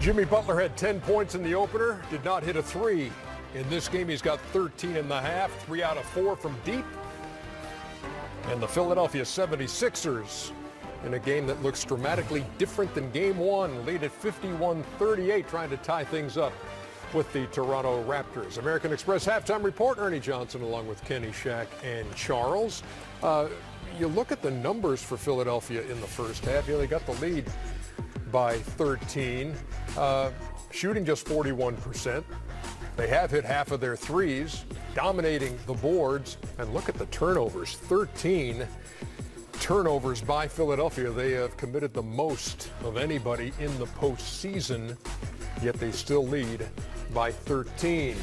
Jimmy Butler had 10 points in the opener, did not hit a three. In this game, he's got 13 and a half, 3 out of 4 from deep. And the Philadelphia 76ers, in a game that looks dramatically different than game one, lead at 51-38, trying to tie things up with the Toronto Raptors. American Express halftime report, Ernie Johnson along with Kenny, Shaq, and Charles. You look at the numbers for Philadelphia in the first half. Yeah, they got the lead by 13, shooting just 41%. They have hit half of their threes, dominating the boards. And look at the turnovers, 13 turnovers by Philadelphia. They have committed the most of anybody in the postseason, yet they still lead by 13.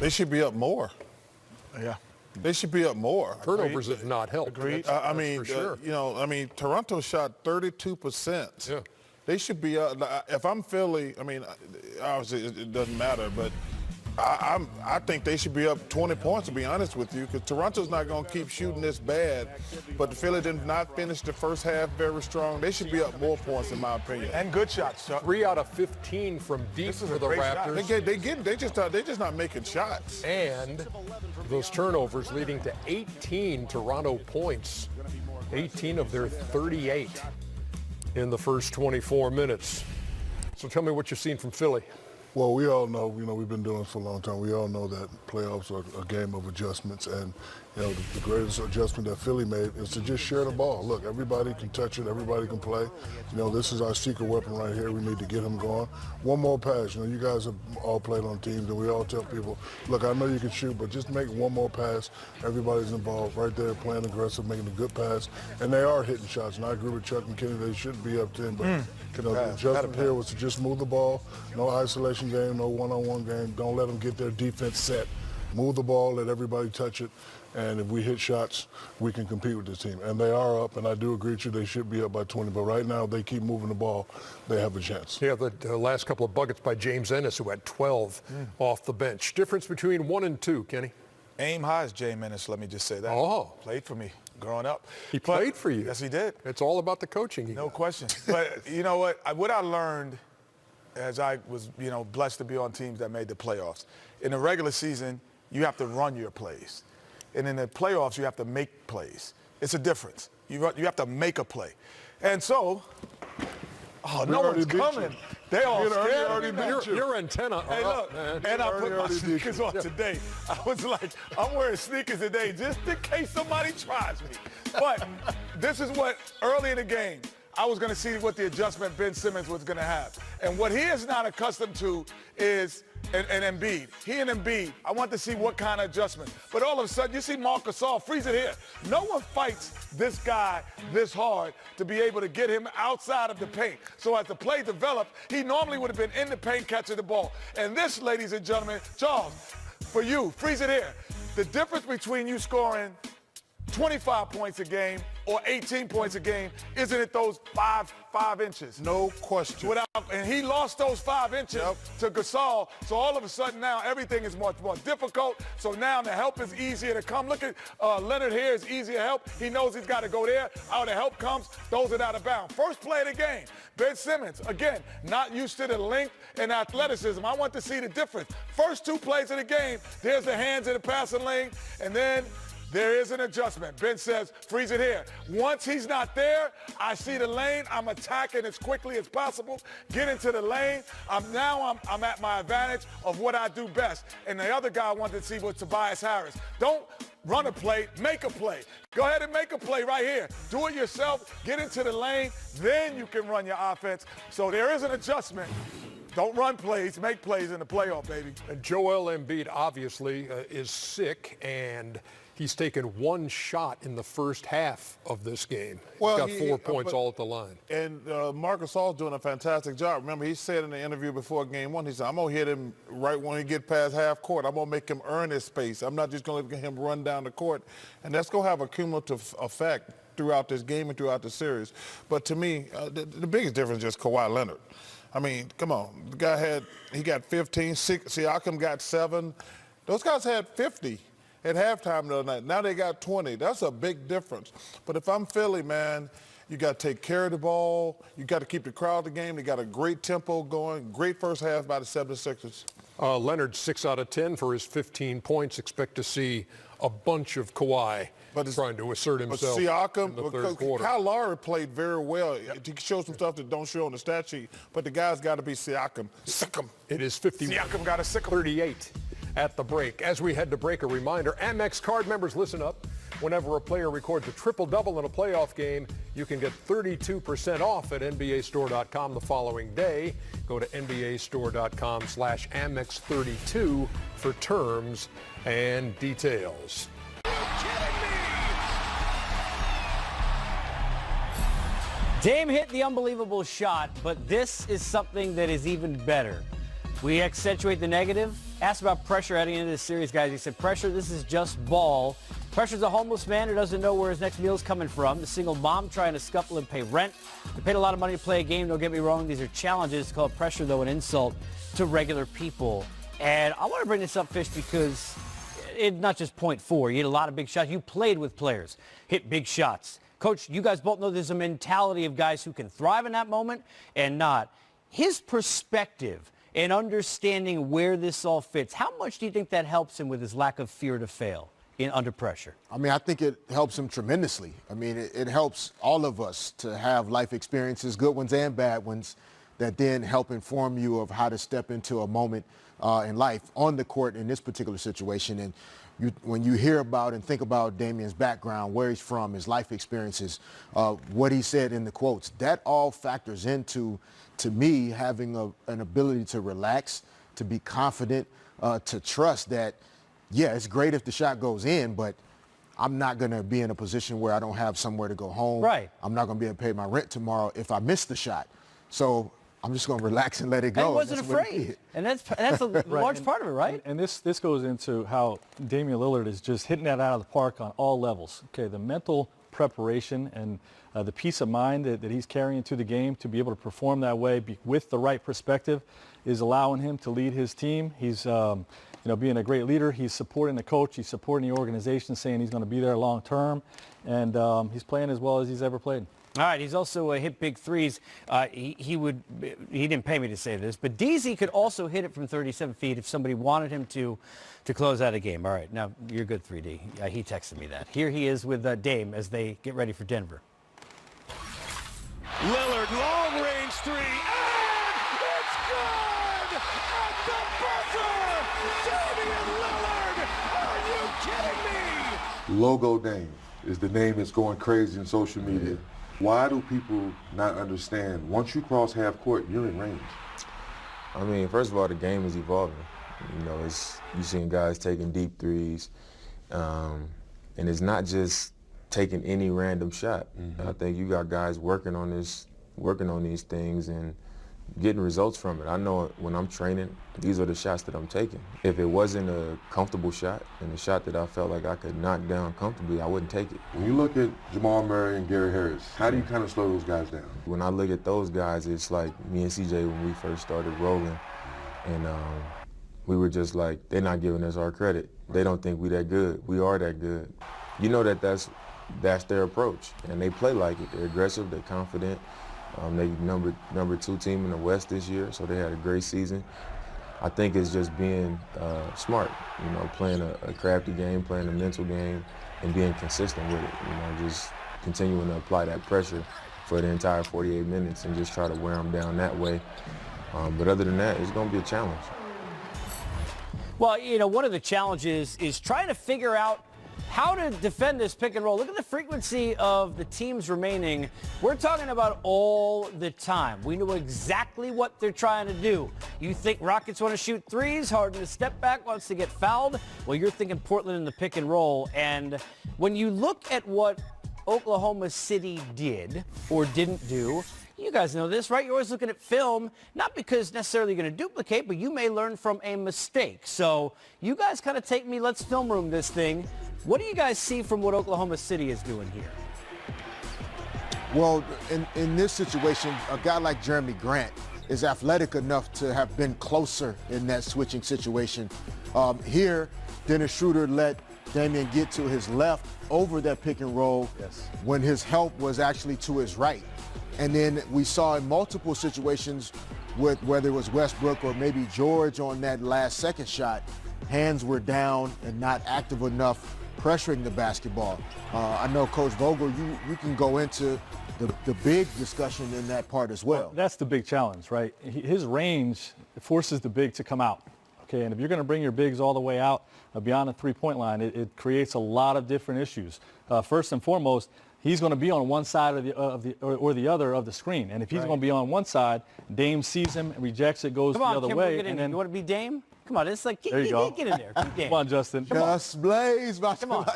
They should be up more. Yeah. They should be up more. Turnovers have not helped. Agreed. That's for sure. Toronto shot 32%. Yeah. They should be up. If I'm Philly, obviously it doesn't matter, but I think they should be up 20 points, to be honest with you, because Toronto's not going to keep shooting this bad. But the Philly did not finish the first half very strong. They should be up more points, in my opinion. And good shots. 3 out of 15 from deep for the Raptors. They're just not making shots. And those turnovers leading to 18 Toronto points, 18 of their 38 in the first 24 minutes. So tell me what you've seen from Philly. Well, we all know, we've been doing this for a long time. We all know that playoffs are a game of adjustments. And, the greatest adjustment that Philly made is to just share the ball. Look, everybody can touch it. Everybody can play. This is our secret weapon right here. We need to get him going. One more pass. You guys have all played on teams, and we all tell people, look, I know you can shoot, but just make one more pass. Everybody's involved right there, playing aggressive, making a good pass. And they are hitting shots. And I agree with Chuck and Kenny. They shouldn't be up 10. But, the adjustment here was to just move the ball. No isolation game, no one-on-one game. Don't let them get their defense set. Move the ball, let everybody touch it, and if we hit shots, we can compete with this team. And they are up, and I do agree with you, they should be up by 20. But right now, if they keep moving the ball, they have a chance. Yeah, the last couple of buckets by James Ennis, who had 12 off the bench. Difference between 1 and 2, Kenny? Aim high is James Ennis, let me just say that. Oh. Played for me growing up. He played for you? Yes, he did. It's all about the coaching. No question. But you know what? What I learned as I was, blessed to be on teams that made the playoffs. In the regular season, you have to run your plays. And in the playoffs, you have to make plays. It's a difference. You have to make a play. And so, no one's coming. They all scared. Your antenna. Hey, look, and I put my sneakers on today. I was like, I'm wearing sneakers today just in case somebody tries me. But this is what, early in the game, I was going to see what the adjustment Ben Simmons was going to have. And what he is not accustomed to is an Embiid. He and Embiid, I want to see what kind of adjustment. But all of a sudden, you see Marc Gasol freeze it here. No one fights this guy this hard to be able to get him outside of the paint. So as the play developed, he normally would have been in the paint catching the ball. And this, ladies and gentlemen, Charles, for you, freeze it here. The difference between you scoring 25 points a game or 18 points a game, isn't it those five inches? No question. And he lost those 5 inches to Gasol, so all of a sudden now everything is much more difficult. So now the help is easier to come. Look at Leonard here is easier help. He knows he's got to go there. How the help comes, throws it out of bounds. First play of the game, Ben Simmons, again, not used to the length and athleticism. I want to see the difference. First 2 plays of the game, there's the hands in the passing lane, and then there is an adjustment. Ben says, freeze it here. Once he's not there, I see the lane. I'm attacking as quickly as possible. Get into the lane. I'm at my advantage of what I do best. And the other guy I wanted to see was Tobias Harris. Don't run a play, make a play. Go ahead and make a play right here. Do it yourself. Get into the lane. Then you can run your offense. So there is an adjustment. Don't run plays, make plays in the playoff, baby. And Joel Embiid obviously is sick, and he's taken 1 shot in the first half of this game. He's got 4 points all at the line. And Marc Gasol's doing a fantastic job. Remember, he said in the interview before game 1, he said, I'm going to hit him right when he get past half court. I'm going to make him earn his space. I'm not just going to let him run down the court. And that's going to have a cumulative effect throughout this game and throughout the series. But to me, the biggest difference is just Kawhi Leonard. I mean, come on. The guy got 15, Siakam got 7. Those guys had 50 at halftime the other night. Now they got 20. That's a big difference. But if I'm Philly, man, You got to take care of the ball. You got to keep the crowd in the game. They got a great tempo going. Great first half by the 76ers. Leonard, 6 out of 10 for his 15 points. Expect to see a bunch of Kawhi trying to assert himself Siakam, in the third quarter. Kyle Lowry played very well. He showed some stuff that don't show on the stat sheet, but the guy's got to be Siakam. Siakam. It is 50. Siakam got a sickle. 38 at the break. As we head to break, a reminder, Amex card members, listen up. Whenever a player records a triple-double in a playoff game, you can get 32% off at NBAstore.com the following day. Go to NBAstore.com/Amex32 for terms and details. Dame hit the unbelievable shot, but this is something that is even better. We accentuate the negative. Asked about pressure heading into this series, guys. He said, pressure, this is just ball. Pressure's a homeless man who doesn't know where his next meal's coming from. The single mom trying to scuffle and pay rent. They paid a lot of money to play a game, don't get me wrong. These are challenges. Call pressure, though, an insult to regular people. And I want to bring this up, Fish, because it's not just point four. You hit a lot of big shots. You played with players, hit big shots. Coach, you guys both know there's a mentality of guys who can thrive in that moment and not. His perspective and understanding where this all fits, how much do you think that helps him with his lack of fear to fail under pressure? I mean, I think it helps him tremendously. I mean, it helps all of us to have life experiences, good ones and bad ones, that then help inform you of how to step into a moment in life on the court in this particular situation. And when you hear about and think about Damian's background, where he's from, his life experiences, what he said in the quotes, that all factors into, to me, having an ability to relax, to be confident, to trust that, yeah, it's great if the shot goes in, but I'm not going to be in a position where I don't have somewhere to go home. Right. I'm not going to be able to pay my rent tomorrow if I miss the shot. So I'm just going to relax and let it go. And he wasn't afraid. And that's a large part of it, right? And this goes into how Damian Lillard is just hitting that out of the park on all levels. Okay, the mental preparation and the peace of mind that he's carrying to the game to be able to perform that way with the right perspective is allowing him to lead his team. He's being a great leader. He's supporting the coach. He's supporting the organization, saying he's going to be there long term. And he's playing as well as he's ever played. All right, he's also hit big threes. He didn't pay me to say this, but DZ could also hit it from 37 feet if somebody wanted him to close out a game. All right, now you're good, 3D. He texted me that. Here he is with Dame as they get ready for Denver. Lillard, long-range three, and it's good! At the buzzer! Damian Lillard! Are you kidding me? Logo Dame is the name that's going crazy in social media. Why do people not understand? Once you cross half court, you're in range. I mean, first of all, the game is evolving. You know, you're seeing guys taking deep threes, and it's not just taking any random shot. I think you got guys working on these things and getting results from it. I know when I'm training, these are the shots that I'm taking. If it wasn't a comfortable shot and a shot that I felt like I could knock down comfortably, I wouldn't take it. When you look at Jamal Murray and Gary Harris, how do you kind of slow those guys down? When I look at those guys, it's like me and CJ when we first started rolling, and we were just like, they're not giving us our credit. They don't think we that good. We are that good. You know that's their approach, and they play like it. They're aggressive, they're confident. They number 2 team in the West this year, so they had a great season. I think it's just being smart, playing a crafty game, playing a mental game, and being consistent with it. Just continuing to apply that pressure for the entire 48 minutes and just try to wear them down that way. But other than that, it's going to be a challenge. Well, one of the challenges is trying to figure out how to defend this pick and roll. Look at the frequency of the teams remaining. We're talking about all the time. We know exactly what they're trying to do. You think Rockets want to shoot threes, Harden to step back, wants to get fouled? Well, you're thinking Portland in the pick and roll. And when you look at what Oklahoma City did or didn't do, you guys know this, right? You're always looking at film, not because necessarily you're going to duplicate, but you may learn from a mistake. So you guys kind of take me, let's film room this thing. What do you guys see from what Oklahoma City is doing here? Well, in this situation, a guy like Jeremy Grant is athletic enough to have been closer in that switching situation. Here, Dennis Schroeder let Damian get to his left over that pick and roll when his help was actually to his right. And then we saw in multiple situations with whether it was Westbrook or maybe George on that last second shot, hands were down and not active enough pressuring the basketball. I know Coach Vogel, you can go into the big discussion in that part as well. That's the big challenge, right? His range forces the big to come out. Okay, and if you're going to bring your bigs all the way out beyond the three-point line, it creates a lot of different issues. First and foremost, he's going to be on one side or the other of the screen, and if he's going to be on one side, Dame sees him, rejects it, goes the other way, and then you want to be Dame? Come on, it's like there you go. Get in there. Come on, Justin. Just blaze, come on.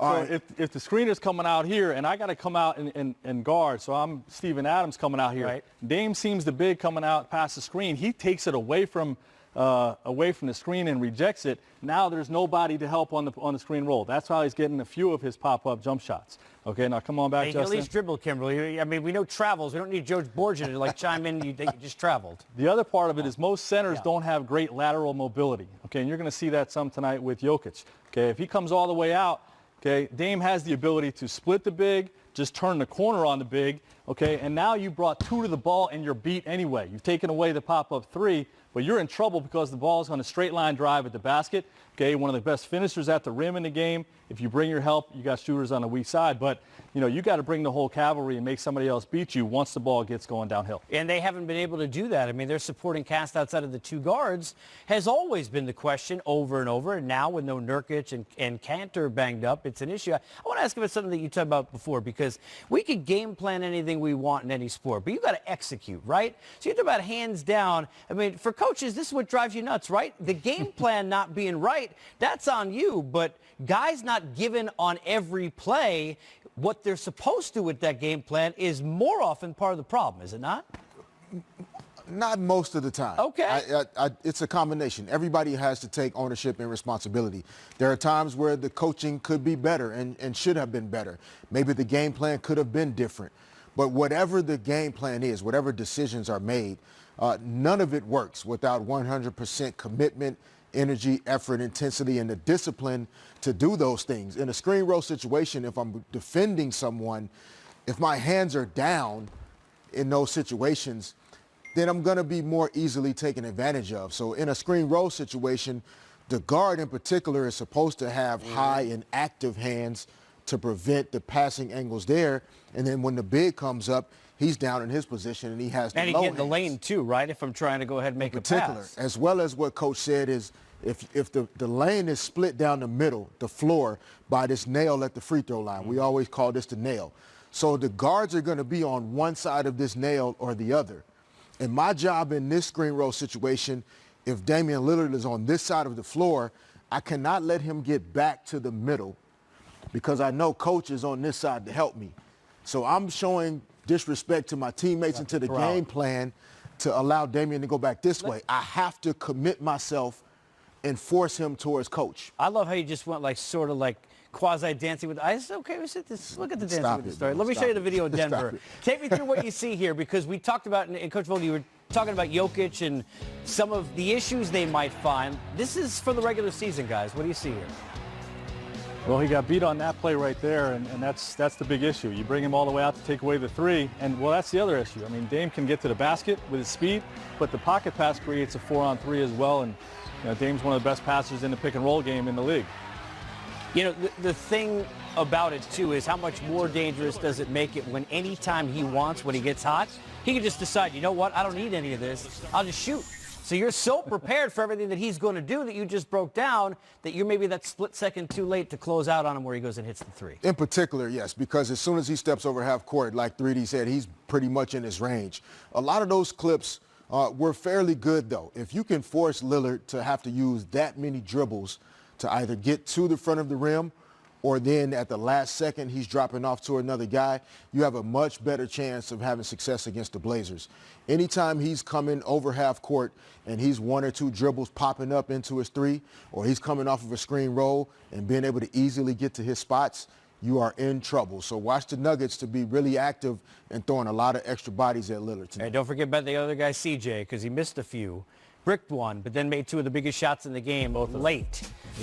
All right. If the screener's coming out here and I got to come out and guard, so I'm Steven Adams coming out here. Right. Dame seems the big coming out past the screen. He takes it away from the screen and rejects it. Now there's nobody to help on the screen roll. That's how he's getting a few of his pop-up jump shots. Okay, now come on back, Hey, Justin. at least dribble, Kimberly. I mean, we know travels. We don't need George Borgia to like chime in. You just traveled. The other part of it is most centers don't have great lateral mobility. Okay, and you're going to see that some tonight with Jokic. Okay, if he comes all the way out, okay, Dame has the ability to split the big, just turn the corner on the big, okay, and now you brought two to the ball and you're beat anyway. You've taken away the pop-up three, but you're in trouble because the ball's on a straight line drive at the basket. Okay, one of the best finishers at the rim in the game. If you bring your help, you got shooters on the weak side, but you got to bring the whole cavalry and make somebody else beat you once the ball gets going downhill. And they haven't been able to do that. I mean, their supporting cast outside of the two guards has always been the question over and over. And now with no Nurkic and Cantor banged up, it's an issue. I want to ask about something that you talked about before, because we could game plan anything we want in any sport, but you got to execute, right? So you talk about hands down. I mean, for coaches, this is what drives you nuts, right? The game plan not being right, that's on you, but guys not given on every play what they're supposed to with that game plan is more often part of the problem, is it not? Not most of the time. Okay. It's a combination. Everybody has to take ownership and responsibility. There are times where the coaching could be better and should have been better. Maybe the game plan could have been different. But whatever the game plan is, whatever decisions are made, none of it works without 100% commitment, energy, effort, intensity, and the discipline to do those things. In a screen roll situation, if I'm defending someone, if my hands are down in those situations, then I'm going to be more easily taken advantage of. So in a screen roll situation, the guard in particular is supposed to have high and active hands to prevent the passing angles there. And then when the big comes up, he's down in his position and he has and the he low get in the hands. lane too, right? If I'm trying to go ahead and make a pass. As well as what Coach said is if the lane is split down the middle, the floor, by this nail at the free throw line. We always call this the nail. So the guards are going to be on one side of this nail or the other. And my job in this screen roll situation, if Damian Lillard is on this side of the floor, I cannot let him get back to the middle because I know Coach is on this side to help me. So I'm showing disrespect to my teammates and to the game plan to allow Damian to go back this way. I have to commit myself and force him towards Coach. I love how you just went like sort of like quasi-dancing with I said, okay, look at the dancing with the story. Let me show you the video of Denver. Take me through what you see here, because we talked about, and Coach Vogel, you were talking about Jokic and some of the issues they might find. This is for the regular season, guys. What do you see here? Well, he got beat on that play right there, and that's the big issue. You bring him all the way out to take away the three, and, well, that's the other issue. I mean, Dame can get to the basket with his speed, but the pocket pass creates a 4-on-3 as well, and Dame's one of the best passers in the pick-and-roll game in the league. You know, the thing about it, too, is how much more dangerous does it make it when any time he wants, when he gets hot, he can just decide, you know what, I don't need any of this. I'll just shoot. So you're so prepared for everything that he's going to do that you just broke down that you're maybe that split second too late to close out on him where he goes and hits the three. In particular, yes, because as soon as he steps over half court, like 3D said, he's pretty much in his range. A lot of those clips were fairly good, though. If you can force Lillard to have to use that many dribbles to either get to the front of the rim or then at the last second he's dropping off to another guy, you have a much better chance of having success against the Blazers. Anytime he's coming over half court and he's one or two dribbles popping up into his three, or he's coming off of a screen roll and being able to easily get to his spots, you are in trouble. So watch the Nuggets to be really active and throwing a lot of extra bodies at Lillard tonight. Hey, don't forget about the other guy, CJ, because he missed a few. Bricked one, but then made two of the biggest shots in the game late.